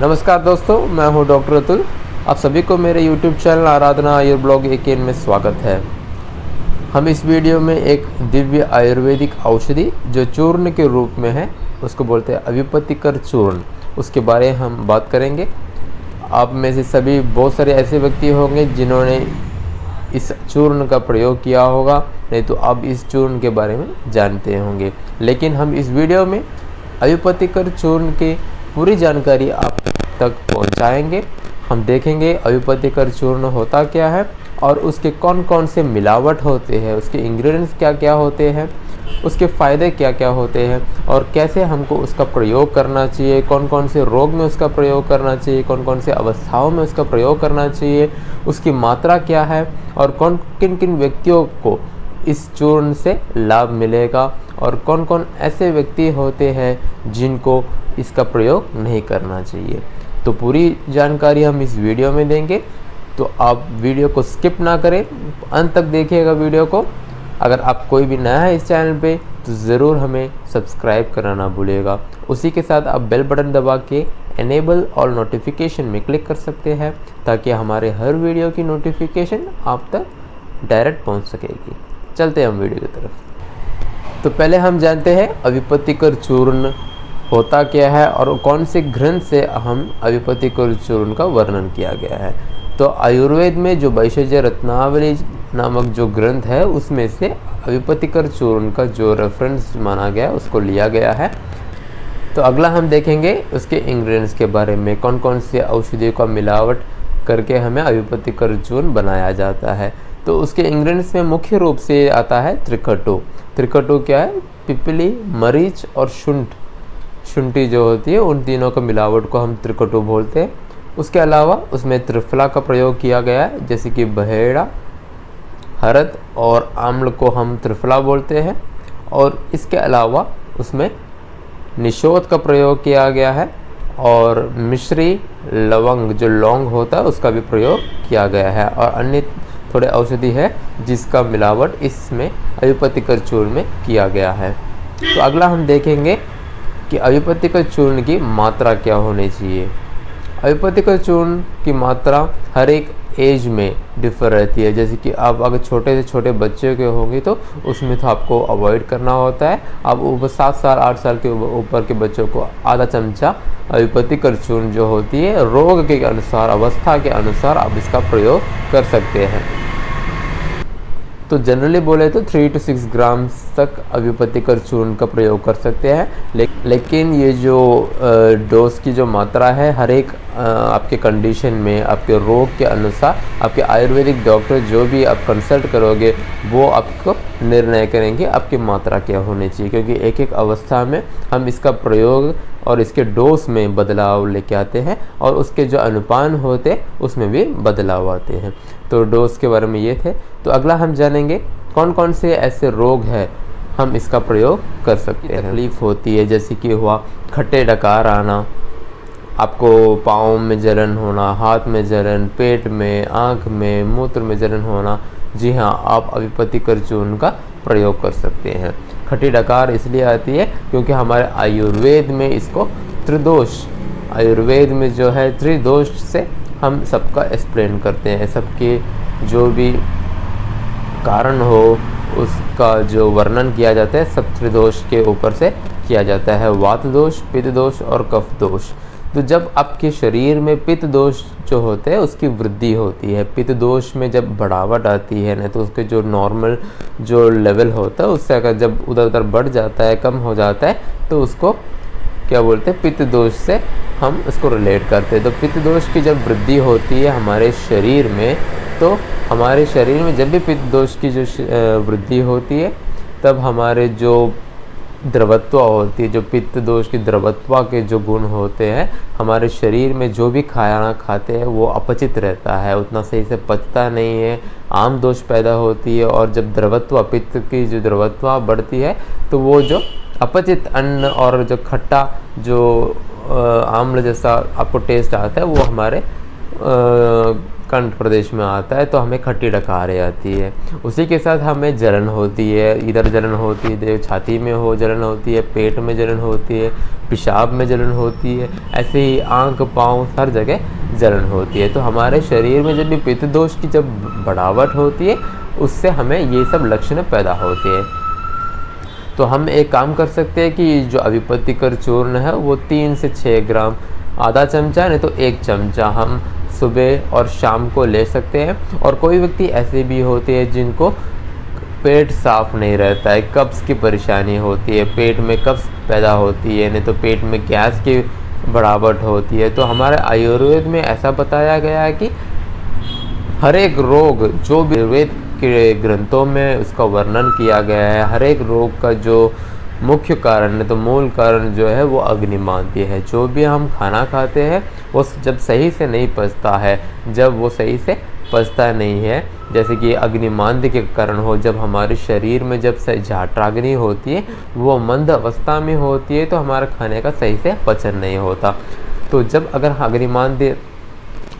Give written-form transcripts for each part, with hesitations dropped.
नमस्कार दोस्तों, मैं हूं डॉक्टर अतुल। आप सभी को मेरे YouTube चैनल आराधना आयुर्ब्लॉग AKN में स्वागत है। हम इस वीडियो में एक दिव्य आयुर्वेदिक औषधि जो चूर्ण के रूप में है, उसको बोलते हैं अविपतिकर चूर्ण, उसके बारे में हम बात करेंगे। आप में से सभी बहुत सारे ऐसे व्यक्ति होंगे जिन्होंने इस चूर्ण का प्रयोग किया होगा, नहीं तो आप इस चूर्ण के बारे में जानते होंगे। लेकिन हम इस वीडियो में अविपतिकर चूर्ण की पूरी जानकारी आप तक पहुंचाएंगे। हम देखेंगे अविपतिकर चूर्ण होता क्या है और उसके कौन कौन से मिलावट होते हैं, उसके इंग्रेडिएंट्स क्या क्या होते हैं, उसके फ़ायदे क्या क्या होते हैं और कैसे हमको उसका प्रयोग करना चाहिए, कौन कौन से रोग में उसका प्रयोग करना चाहिए, कौन कौन से अवस्थाओं में उसका प्रयोग करना चाहिए, उसकी मात्रा क्या है और किन किन व्यक्तियों को इस चूर्ण से लाभ मिलेगा और कौन कौन ऐसे व्यक्ति होते हैं जिनको इसका प्रयोग नहीं करना चाहिए। तो पूरी जानकारी हम इस वीडियो में देंगे, तो आप वीडियो को स्किप ना करें, अंत तक देखिएगा वीडियो को। अगर आप कोई भी नया है इस चैनल पे तो ज़रूर हमें सब्सक्राइब करना ना भूलिएगा। उसी के साथ आप बेल बटन दबा के एनेबल और नोटिफिकेशन में क्लिक कर सकते हैं ताकि हमारे हर वीडियो की नोटिफिकेशन आप तक डायरेक्ट पहुंच सकेगी। चलते हैं हम वीडियो की तरफ। तो पहले हम जानते हैं अविपतिकर चूर्ण होता क्या है और कौन से ग्रंथ से हम अविपतिकर चूर्ण का वर्णन किया गया है। तो आयुर्वेद में जो वैशज्य रत्नावली नामक जो ग्रंथ है उसमें से अविपतिकर चूर्ण का जो रेफरेंस माना गया उसको लिया गया है। तो अगला हम देखेंगे उसके इंग्रेडिएंट्स के बारे में, कौन कौन से औषधियों का मिलावट करके हमें अविपतिकर चूर्ण बनाया जाता है। तो उसके इंग्रेडिएंट्स में मुख्य रूप से आता है त्रिकटु। त्रिकटु क्या है? पिपली, मरीच और शुंठी जो होती है, उन तीनों का मिलावट को हम त्रिकटु बोलते हैं। उसके अलावा उसमें त्रिफला का प्रयोग किया गया है, जैसे कि बहेड़ा, हरद और आम्ल को हम त्रिफला बोलते हैं। और इसके अलावा उसमें निशोध का प्रयोग किया गया है और मिश्री, लवंग जो लौंग होता है उसका भी प्रयोग किया गया है और अन्य थोड़े औषधि है जिसका मिलावट इसमें अविपतिकर चूर्ण में किया गया है। तो अगला हम देखेंगे कि अविपतिकर चूर्ण की मात्रा क्या होनी चाहिए। अविपतिकर चूर्ण की मात्रा हर एक एज में डिफर रहती है। जैसे कि आप अगर छोटे से छोटे बच्चे के होंगे तो उसमें तो आपको अवॉइड करना होता है। आप ऊपर 7 साल 8 साल के ऊपर के बच्चों को आधा चमचा अविपतिकर चूर्ण जो होती है रोग के अनुसार, अवस्था के अनुसार आप इसका प्रयोग कर सकते हैं। तो जनरली बोले तो 3 to 6 ग्राम तक अविपतिकर चूर्ण का प्रयोग कर सकते हैं। लेकिन ये जो डोज की जो मात्रा है हर एक आपके कंडीशन में, आपके रोग के अनुसार आपके आयुर्वेदिक डॉक्टर जो भी आप कंसल्ट करोगे वो आपको निर्णय करेंगे आपकी मात्रा क्या होनी चाहिए, क्योंकि एक एक अवस्था में हम इसका प्रयोग और इसके डोज में बदलाव लेके आते हैं और उसके जो अनुपान होते हैं उसमें भी बदलाव आते हैं। तो डोज के बारे में ये थे। तो अगला हम जानेंगे कौन कौन से ऐसे रोग हैं हम इसका प्रयोग कर सकते हैं। तकलीफ होती है, जैसे कि हुआ खट्टे डकार आना, आपको पाँव में जलन होना, हाथ में जलन, पेट में, आँख में, मूत्र में जलन होना, जी हाँ, आप अविपतिकर चूर्ण का प्रयोग कर सकते हैं। खट्टी डकार इसलिए आती है क्योंकि हमारे आयुर्वेद में इसको त्रिदोष, आयुर्वेद में जो है त्रिदोष से हम सबका एक्सप्लेन करते हैं। सबके जो भी कारण हो उसका जो वर्णन किया जाता है सब त्रिदोष के ऊपर से किया जाता है, वात दोष, पित्त दोष और कफ दोष। तो जब आपके शरीर में पित्त दोष जो होते हैं उसकी वृद्धि होती है, पित्त दोष में जब बढ़ावट आती है ना, तो उसके जो नॉर्मल जो लेवल होता है उससे अगर जब उधर उधर बढ़ जाता है, कम हो जाता है, तो उसको क्या बोलते हैं, पित्त दोष से हम इसको रिलेट करते हैं। तो पित्त दोष की जब वृद्धि होती है हमारे शरीर में, तो हमारे शरीर में जब भी पित्त दोष की जो वृद्धि होती है तब हमारे जो द्रवत्व होती है, जो पित्त दोष की द्रवत्व के जो गुण होते हैं हमारे शरीर में, जो भी खाना खाते हैं वो अपचित रहता है, उतना सही से पचता नहीं है, आम दोष पैदा होती है। और जब द्रवत्व, पित्त की जो द्रवत्व बढ़ती है तो वो जो अपचित अन्न और जो खट्टा जो आम्ल जैसा आपको टेस्ट आता है वो हमारे कंठ प्रदेश में आता है तो हमें खट्टी डकार आती है। उसी के साथ हमें जलन होती है, इधर जलन होती है, छाती में हो जलन होती है, पेट में जलन होती है, पेशाब में जलन होती है, ऐसे ही आंख पाँव हर जगह जलन होती है। तो हमारे शरीर में जब भी पित्त दोष की जब बढ़ावट होती है उससे हमें ये सब लक्षण पैदा होते हैं। तो हम एक काम कर सकते हैं कि जो अभिपत्तिकर चूर्ण है वो 3 से 6 ग्राम, आधा चमचा नहीं तो 1 चमचा हम सुबह और शाम को ले सकते हैं। और कोई व्यक्ति ऐसे भी होते हैं जिनको पेट साफ नहीं रहता है, कब्ज़ की परेशानी होती है, पेट में कब्ज़ पैदा होती है, नहीं तो पेट में गैस की बढ़ावट होती है। तो हमारे आयुर्वेद में ऐसा बताया गया है कि हर एक रोग जो भी आयुर्वेद के ग्रंथों में उसका वर्णन किया गया है, हर एक रोग का जो मुख्य कारण है तो मूल कारण जो है वो अग्निमांद्य है। जो भी हम खाना खाते हैं वो जब सही से नहीं पचता है, जब वो सही से पचता नहीं है, जैसे कि अग्निमांद्य के कारण हो, जब हमारे शरीर में जब से जठराग्नि होती है वो मंद अवस्था में होती है तो हमारा खाने का सही से पचन नहीं होता। तो जब अगर अग्निमांद्य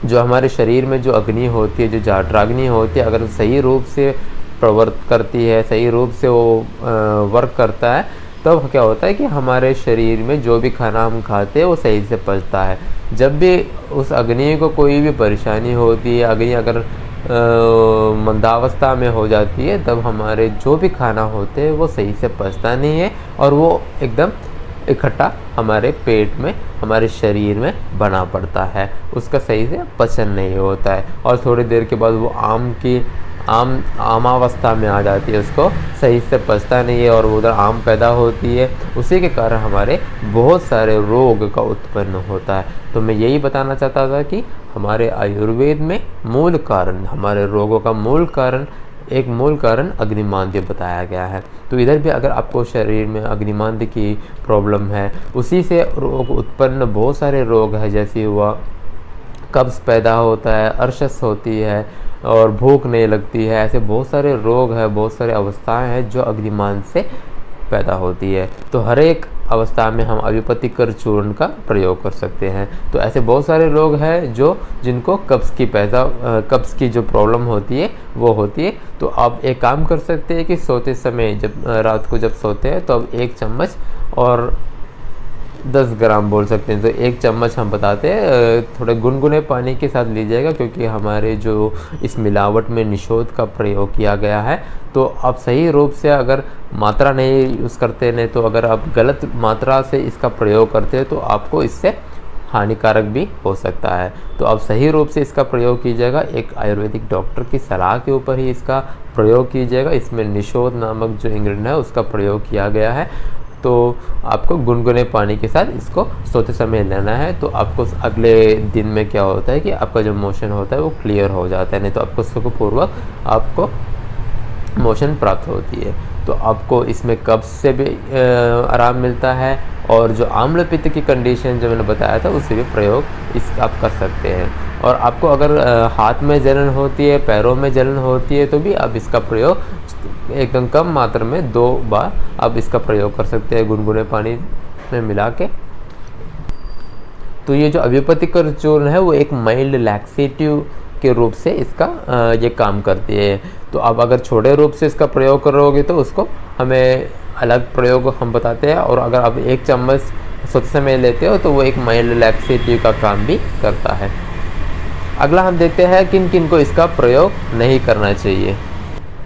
जो हमारे शरीर में जो अग्नि होती है, जो जठराग्नि होती है, अगर सही रूप से प्रवर्त करती है, सही रूप से वो वर्क करता है, तब क्या होता है कि हमारे शरीर में जो भी खाना हम खाते हैं वो सही से पचता है। जब भी उस अग्नि को कोई भी परेशानी होती है, अग्नि अगर मंदावस्था में हो जाती है, तब हमारे जो भी खाना होते हैं वो सही से पचता नहीं है और वो एकदम इकट्ठा हमारे पेट में, हमारे शरीर में बना पड़ता है, उसका सही से पचन नहीं होता है और थोड़ी देर के बाद वो आमावस्था में आ जाती है, उसको सही से पचता नहीं है और उधर आम पैदा होती है। उसी के कारण हमारे बहुत सारे रोग का उत्पन्न होता है। तो मैं यही बताना चाहता था कि हमारे आयुर्वेद में मूल कारण, हमारे रोगों का मूल कारण, एक मूल कारण अग्निमांद्य बताया गया है। तो इधर भी अगर आपको शरीर में अग्निमांद्य की प्रॉब्लम है, उसी से रोग उत्पन्न बहुत सारे रोग हैं, जैसे हुआ कब्ज़ पैदा होता है, अर्शस होती है और भूख नहीं लगती है, ऐसे बहुत सारे रोग हैं, बहुत सारे अवस्थाएं हैं जो अग्निमांद्य से पैदा होती है। तो हर एक अवस्था में हम अभिपत्तिकर चूर्ण का प्रयोग कर सकते हैं। तो ऐसे बहुत सारे रोग हैं जिनको कब्ज़ की जो प्रॉब्लम होती है वो होती है। तो आप एक काम कर सकते हैं कि सोते समय जब रात को जब सोते हैं तो अब 1 चम्मच और 10 ग्राम बोल सकते हैं, तो 1 चम्मच हम बताते हैं थोड़े गुनगुने पानी के साथ लीजिएगा, क्योंकि हमारे जो इस मिलावट में निषोध का प्रयोग किया गया है। तो आप सही रूप से अगर मात्रा नहीं यूज़ करते, नहीं तो अगर आप गलत मात्रा से इसका प्रयोग करते हैं तो आपको इससे हानिकारक भी हो सकता है। तो आप सही रूप से इसका प्रयोग कीजिएगा, एक आयुर्वेदिक डॉक्टर की सलाह के ऊपर ही इसका प्रयोग कीजिएगा। इसमें निषोध नामक जो इंग्रेडिएंट है उसका प्रयोग किया गया है। तो आपको गुनगुने पानी के साथ इसको सोते समय लेना है। तो आपको अगले दिन में क्या होता है कि आपका जो मोशन होता है वो क्लियर हो जाता है, नहीं तो आपको सुखपूर्वक आपको मोशन प्राप्त होती है। तो आपको इसमें कब्ज़ से भी आराम मिलता है और जो आम्ल पित्त की कंडीशन जो मैंने बताया था उससे भी प्रयोग आप कर सकते हैं। और आपको अगर हाथ में जलन होती है, पैरों में जलन होती है, तो भी आप इसका प्रयोग एकदम कम मात्रा में 2 बार आप इसका प्रयोग कर सकते हैं गुनगुने पानी में मिला के। तो ये जो अभिपत्तिकर चूर्ण है वो एक माइल्ड लैक्सेटिव के रूप से इसका ये काम करती है। तो आप अगर छोटे रूप से इसका प्रयोग करोगे तो उसको हमें अलग प्रयोग हम बताते हैं, और अगर आप 1 चम्मच सोते समय लेते हो तो वो एक माइल्ड लैक्सेटिव का काम भी करता है। अगला हम देखते हैं किन किन को इसका प्रयोग नहीं करना चाहिए।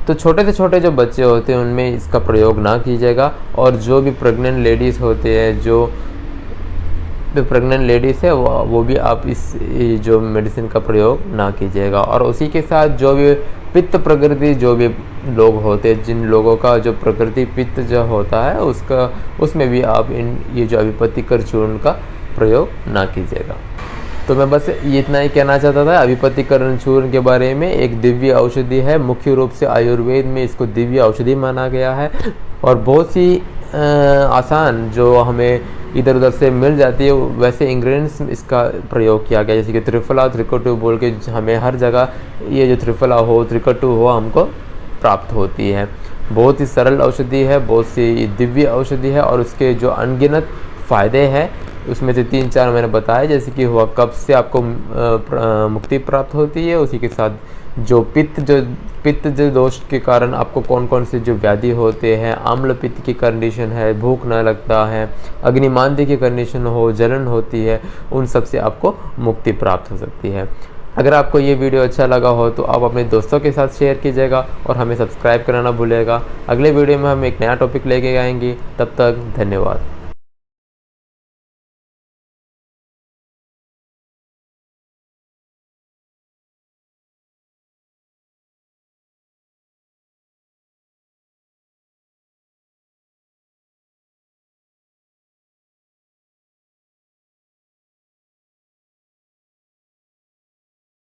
तो छोटे से छोटे जो बच्चे होते हैं उनमें इसका प्रयोग ना कीजिएगा, और जो भी प्रेग्नेंट लेडीज़ होते हैं, जो प्रेग्नेंट लेडीज़ है वो भी आप इस जो मेडिसिन का प्रयोग ना कीजिएगा। और उसी के साथ जो भी पित्त प्रकृति जो भी लोग होते हैं, जिन लोगों का जो प्रकृति पित्त जो होता है उसमें भी आप ये जो अभिपत्तिकर चूर्ण का प्रयोग ना कीजिएगा। तो मैं बस ये इतना ही कहना चाहता था अभिपत्तिकर चूर्ण के बारे में। एक दिव्य औषधि है, मुख्य रूप से आयुर्वेद में इसको दिव्य औषधि माना गया है, और बहुत सी आसान जो हमें इधर उधर से मिल जाती है वैसे इंग्रेडिएंट्स इसका प्रयोग किया गया, जैसे कि त्रिफला त्रिकटु बोल के हमें हर जगह ये जो त्रिफला हो त्रिकटु हो हमको प्राप्त होती है। बहुत ही सरल औषधि है, बहुत सी दिव्य औषधि है, और उसके जो अनगिनत फ़ायदे हैं उसमें से 3-4 मैंने बताया, जैसे कि हुआ कब्ज से आपको मुक्ति प्राप्त होती है। उसी के साथ जो पित्त जो दोष के कारण आपको कौन कौन से जो व्याधि होते हैं, आम्ल पित्त की कंडीशन है, भूख न लगता है, अग्निमांद्य की कंडीशन हो, जलन होती है, उन सब से आपको मुक्ति प्राप्त हो सकती है। अगर आपको ये वीडियो अच्छा लगा हो तो आप अपने दोस्तों के साथ शेयर कीजिएगा और हमें सब्सक्राइब करना ना भूलिएगा। अगले वीडियो में हम एक नया टॉपिक लेके आएंगे। तब तक धन्यवाद।